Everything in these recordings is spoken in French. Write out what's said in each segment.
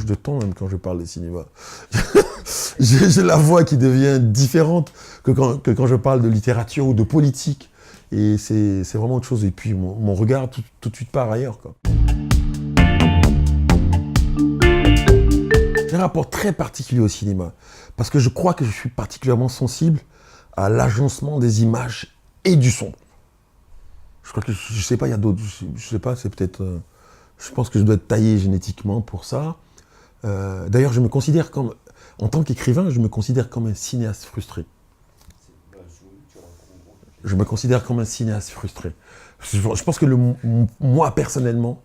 change de ton même quand je parle de cinéma. J'ai la voix qui devient différente que quand je parle de littérature ou de politique. Et c'est vraiment autre chose. Et puis mon regard tout de suite part ailleurs, quoi. J'ai un rapport très particulier au cinéma. Parce que je crois que je suis particulièrement sensible à l'agencement des images et du son. Je crois que, je sais pas, il y a d'autres, je sais pas, c'est peut-être... je pense que je dois être taillé génétiquement pour ça. D'ailleurs, je me considère comme... En tant qu'écrivain, je me considère comme un cinéaste frustré. Je me considère comme un cinéaste frustré. Je pense que moi, personnellement,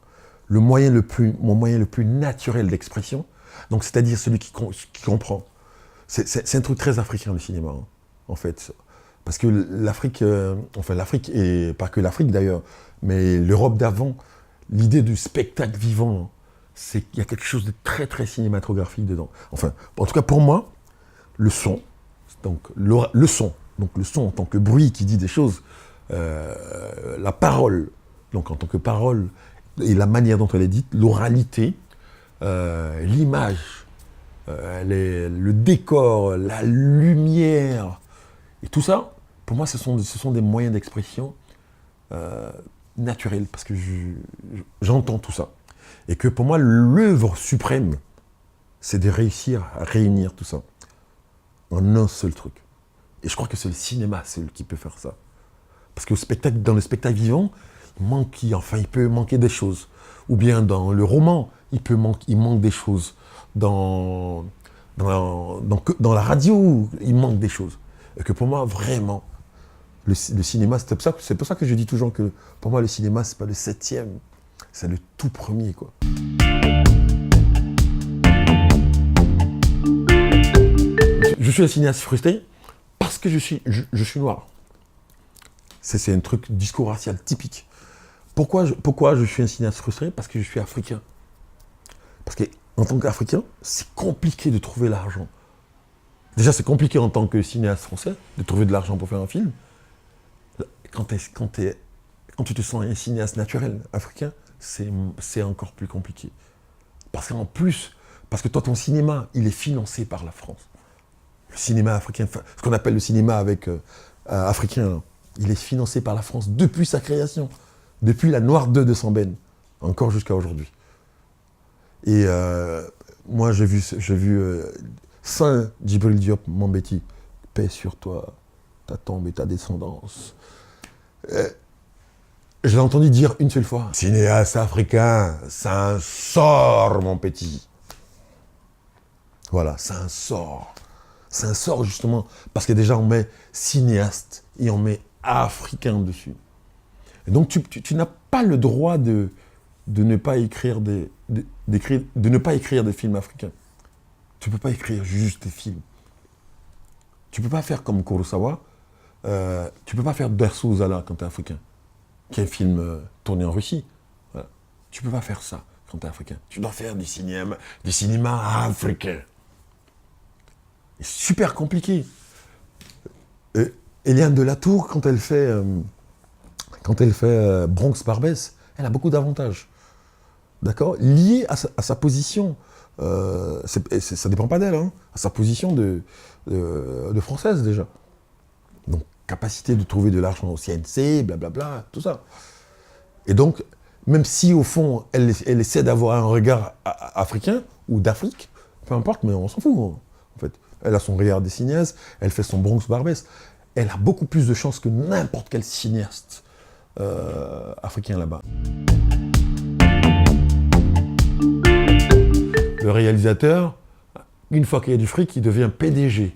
mon moyen le plus naturel d'expression, donc c'est-à-dire celui qui comprend, c'est un truc très africain, le cinéma, hein, en fait. Parce que l'Afrique, enfin l'Afrique, et pas que l'Afrique d'ailleurs, mais l'Europe d'avant, l'idée du spectacle vivant, c'est qu'il y a quelque chose de très très cinématographique dedans. Enfin, en tout cas pour moi, le son, donc le son en tant que bruit qui dit des choses, la parole, donc en tant que parole, et la manière dont elle est dite, l'oralité, l'image, le décor, la lumière, et tout ça, pour moi, ce sont des moyens d'expression naturels, parce que j'entends tout ça. Et que pour moi, l'œuvre suprême, c'est de réussir à réunir tout ça en un seul truc. Et je crois que c'est le cinéma seul qui peut faire ça. Parce que dans le spectacle vivant, il peut manquer des choses. Ou bien dans le roman, il manque des choses. Dans la radio, il manque des choses. Et que pour moi, vraiment, le cinéma, c'est pour ça que je dis toujours que pour moi, le cinéma, c'est pas le 7e, c'est le tout premier, quoi. Je suis un cinéaste frustré parce que je suis noir. C'est un discours racial typique. Pourquoi je suis un cinéaste frustré? Parce que je suis africain. Parce qu'en tant qu'Africain, c'est compliqué de trouver l'argent. Déjà, c'est compliqué en tant que cinéaste français de trouver de l'argent pour faire un film. Quand tu te sens un cinéaste naturel africain, c'est encore plus compliqué. Parce que toi, ton cinéma, il est financé par la France. Le cinéma africain, ce qu'on appelle le cinéma africain, il est financé par la France depuis sa création, depuis la Noire 2 de Sambène, encore jusqu'à aujourd'hui. Et moi, j'ai vu Saint Djibril Diop Mambéty, paix sur toi, ta tombe et ta descendance. Je l'ai entendu dire une seule fois. Cinéaste africain, c'est un sort, mon petit. Voilà, c'est un sort. C'est un sort, justement, parce que déjà, on met cinéaste et on met africain dessus. Et donc, tu n'as pas le droit de ne pas écrire de ne pas écrire des films africains. Tu ne peux pas écrire juste des films. Tu ne peux pas faire comme Kurosawa. Tu ne peux pas faire Dersu Uzala quand tu es africain, qui est un film tourné en Russie. Voilà. Tu ne peux pas faire ça quand tu es africain. Tu dois faire du cinéma africain. C'est super compliqué. Eliane Delatour, quand elle fait Bronx Barbès, elle a beaucoup d'avantages. D'accord? Lié à sa position. Ça ne dépend pas d'elle, hein, à sa position de française déjà. Donc, capacité de trouver de l'argent au CNC, blablabla, tout ça. Et donc, même si au fond, elle essaie d'avoir un regard africain ou d'Afrique, peu importe, mais on s'en fout, en fait. Elle a son regard des cinéastes, elle fait son Bronx Barbès. Elle a beaucoup plus de chances que n'importe quel cinéaste africain là-bas. Le réalisateur, une fois qu'il y a du fric, il devient PDG.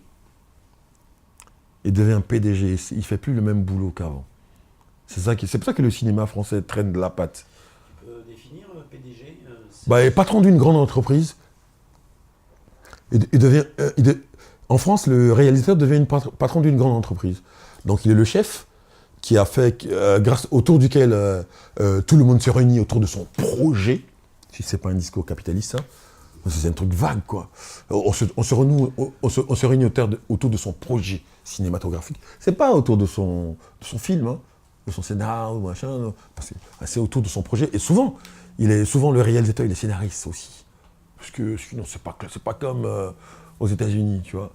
Il devient PDG, il ne fait plus le même boulot qu'avant. C'est pour ça que le cinéma français traîne de la patte. Tu peux définir PDG patron d'une grande entreprise. En France, le réalisateur devient patron d'une grande entreprise. Donc il est le chef qui a fait, autour duquel tout le monde se réunit autour de son projet. Si ce n'est pas un discours capitaliste, hein. C'est un truc vague, quoi. On se réunit autour de son projet cinématographique. C'est pas autour de son film, hein, de son scénario, machin. C'est autour de son projet. Et souvent, le réalisateur, il est scénariste aussi. Parce que sinon, c'est pas comme aux États-Unis, tu vois.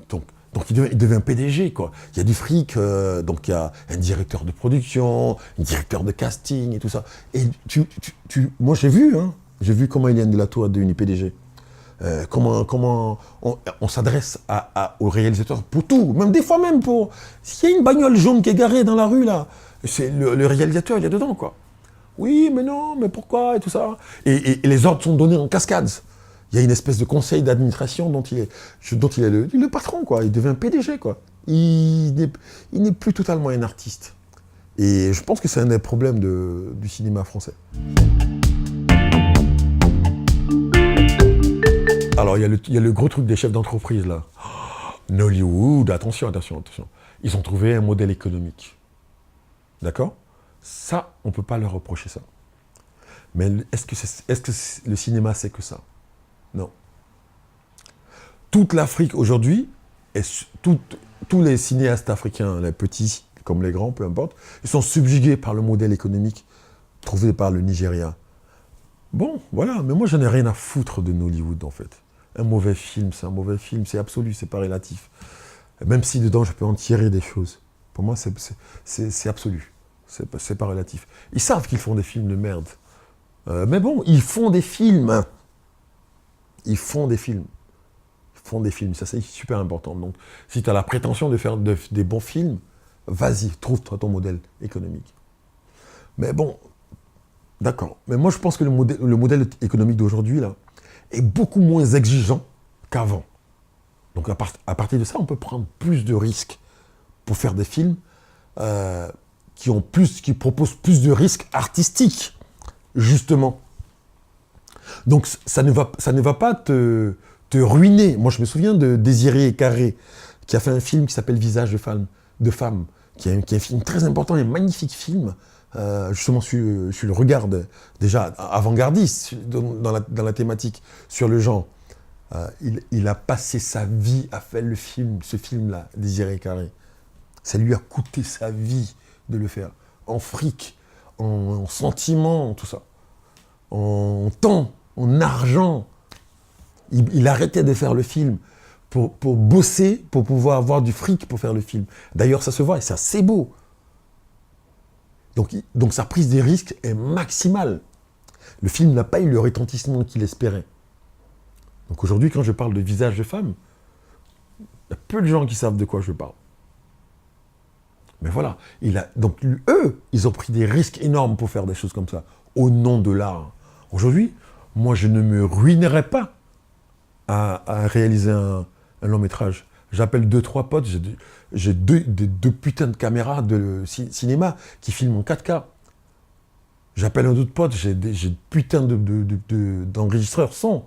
Donc il devient PDG, quoi. Il y a du fric, donc il y a un directeur de production, un directeur de casting et tout ça. Et moi, j'ai vu comment Eliane Delatour est devenue PDG. Comment on s'adresse aux réalisateurs pour tout, même des fois même pour... S'il y a une bagnole jaune qui est garée dans la rue, là, c'est le réalisateur, il y a dedans, quoi. Oui, mais non, mais pourquoi, et tout ça. Et les ordres sont donnés en cascade. Il y a une espèce de conseil d'administration dont il est le patron, quoi. Il devient PDG, quoi. Il n'est plus totalement un artiste. Et je pense que c'est un des problèmes du cinéma français. Alors, il y a le gros truc des chefs d'entreprise, là. Nollywood, attention. Ils ont trouvé un modèle économique. D'accord ? Ça, on ne peut pas leur reprocher ça. Mais est-ce que le cinéma, c'est que ça ? Non. Toute l'Afrique, aujourd'hui, tous les cinéastes africains, les petits comme les grands, peu importe, ils sont subjugués par le modèle économique trouvé par le Nigeria. Bon, voilà, mais moi, je n'ai rien à foutre de Nollywood, en fait. Un mauvais film, c'est un mauvais film, c'est absolu, c'est pas relatif. Même si dedans, je peux en tirer des choses. Pour moi, c'est absolu. C'est pas relatif. Ils savent qu'ils font des films de merde. Mais bon, ils font des films. Ils font des films. Ça, c'est super important. Donc, si tu as la prétention de faire des bons films, vas-y, trouve-toi ton modèle économique. Mais bon, d'accord. Mais moi, je pense que le modèle économique d'aujourd'hui, là, est beaucoup moins exigeant qu'avant. Donc, à partir de ça, on peut prendre plus de risques pour faire des films qui proposent plus de risques artistiques, justement. Donc, ça ne va pas te ruiner. Moi, je me souviens de Désiré Carré, qui a fait un film qui s'appelle Visage de femme, qui est un film très important, un magnifique film. Justement, je le regarde déjà avant-gardiste dans la thématique sur le genre. Il a passé sa vie à faire ce film-là, Désiré Carré. Ça lui a coûté sa vie de le faire. En fric, en sentiments, tout ça. En temps, en argent. Il arrêtait de faire le film pour bosser, pour pouvoir avoir du fric pour faire le film. D'ailleurs, ça se voit et c'est assez beau. Donc sa prise des risques est maximale. Le film n'a pas eu le retentissement qu'il espérait. Donc aujourd'hui, quand je parle de Visage de femme, il y a peu de gens qui savent de quoi je parle. Mais voilà. Donc eux, ils ont pris des risques énormes pour faire des choses comme ça, au nom de l'art. Aujourd'hui, moi, je ne me ruinerai pas à réaliser un long métrage. J'appelle 2-3 potes, j'ai deux putains de caméras de cinéma qui filment en 4K. J'appelle un autre pote, j'ai putain d'enregistreurs son.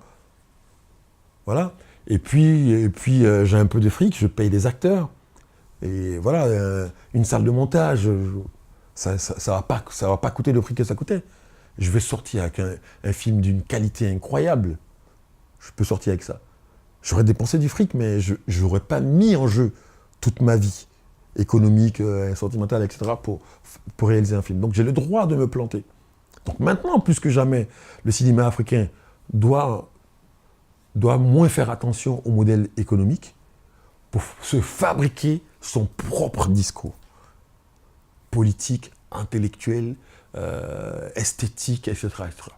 Voilà. Et puis j'ai un peu de fric, je paye des acteurs. Et voilà, une salle de montage, ça va pas coûter le prix que ça coûtait. Je vais sortir avec un film d'une qualité incroyable. Je peux sortir avec ça. J'aurais dépensé du fric, mais je n'aurais pas mis en jeu toute ma vie, économique, sentimentale, etc., pour réaliser un film. Donc j'ai le droit de me planter. Donc maintenant, plus que jamais, le cinéma africain doit moins faire attention au modèle économique pour se fabriquer son propre discours. Politique, intellectuel, esthétique, etc., etc.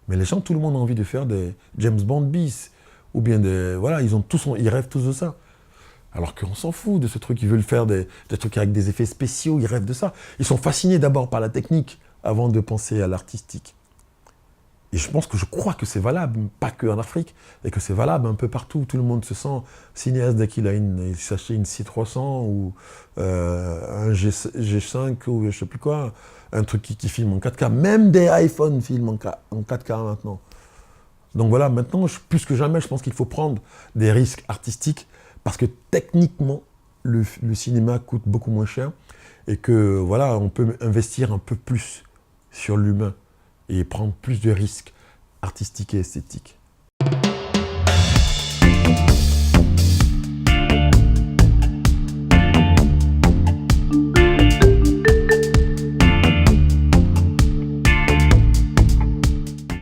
Mais les gens, tout le monde a envie de faire des James Bond bis, ou bien voilà, ils rêvent tous de ça. Alors qu'on s'en fout de ce truc, ils veulent faire des trucs avec des effets spéciaux, ils rêvent de ça. Ils sont fascinés d'abord par la technique, avant de penser à l'artistique. Et je crois que c'est valable, pas qu'en Afrique, et que c'est valable un peu partout. Tout le monde se sent cinéaste dès qu'il s'achète une C300 ou un G5 ou je sais plus quoi, un truc qui filme en 4K. Même des iPhones filment en 4K maintenant. Donc voilà, maintenant, plus que jamais, je pense qu'il faut prendre des risques artistiques parce que techniquement, le cinéma coûte beaucoup moins cher et que voilà, on peut investir un peu plus sur l'humain et prendre plus de risques artistiques et esthétiques.